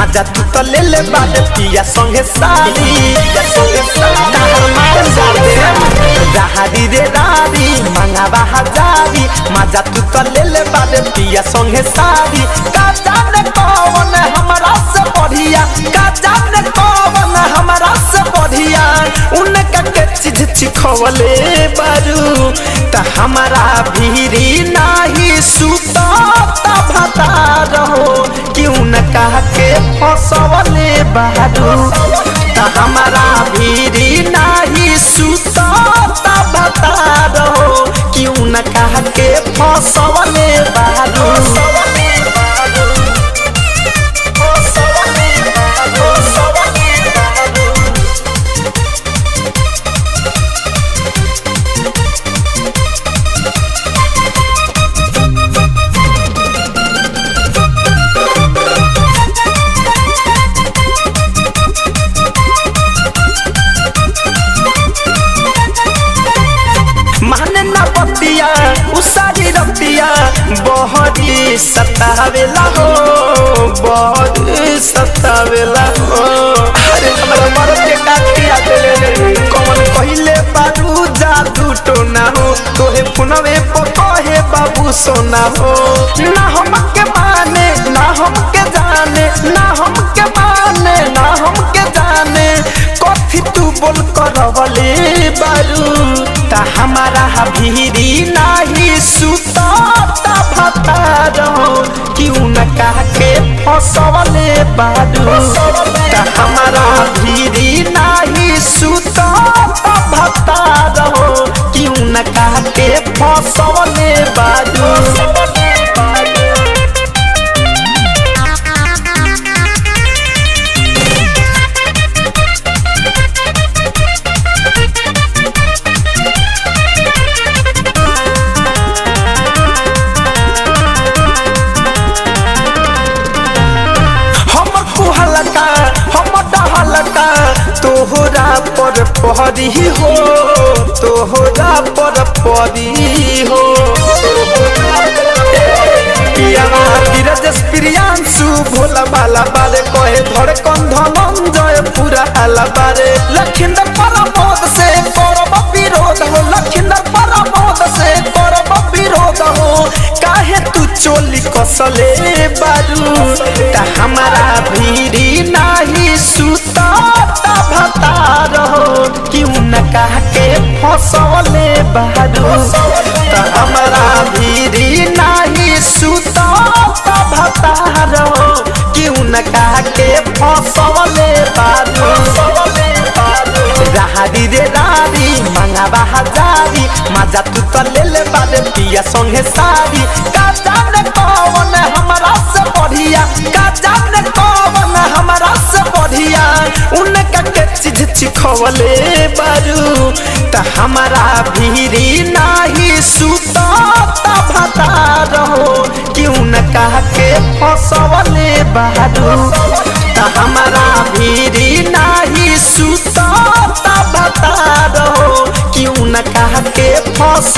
मजा तू तो ले ले बाटे पिया संगे सारी राहरी रे रारी मंगावा हजारी मजा तू तो ले ले बाटे पिया संगे सारी का जाने कौन हमारा से बढ़िया का जाने कौन हमारा से बढ़िया उनका के चीज चिखवले बारू त हमारा भीरी नाही सुता भता रहो क्यों न कह के फसवले बारू त हमारा भीरी नाही सुता भता रहो क्यों न कह के फसवले बारू उसारी रतिया बहरी सतावेला हो बहरी सतावेला हो अरे हमरा मर के काटिया देले कौन कहिले बारू जादू टोना हो तोहे फोनवे पर कहे बाबू सोना हो ना हमके माने ना हमके जाने ना हमके माने ना हमके जाने कथी तू बोल करवले बारू ता हमारा भीरी नाही सुता भता रहो क्यों न कह के फसवले बारू ता हमारा भीरी नाही सुता भता रहो क्यों न कह के फसवले बारू तोहरा पर पहरी हो तोहरा पर पहरी हो प्रियांशु भोला बाला बारे कहे धड़कन धनंजय पूरा आला बारे लखिंदर परमोद से करब विरोध हो लखिंदर परमोद से करब विरोध हो काहे तू चोली कसले बारू ता हमारा भीरी नाही सुता भता रहो क्यों न कह के फसवले बारू ता हमारा भीरी नाही सुता भता रहो क्यों न कह के फसवले बारू राहरी रे रारी मंगावा हजारी मजा तू तो ले ले बाटे पिया संगे सारी का जाने कौन हमारा से बढ़िया का जाने कौन हमारा से बढ़िया उनका के चीज चिखवले बारू त हमारा भीरी नाही सुता भता रहो क्यों न कह के फसवले बारू त हमारा भीरी नाही सुता भता रहो क्यों न कह के फस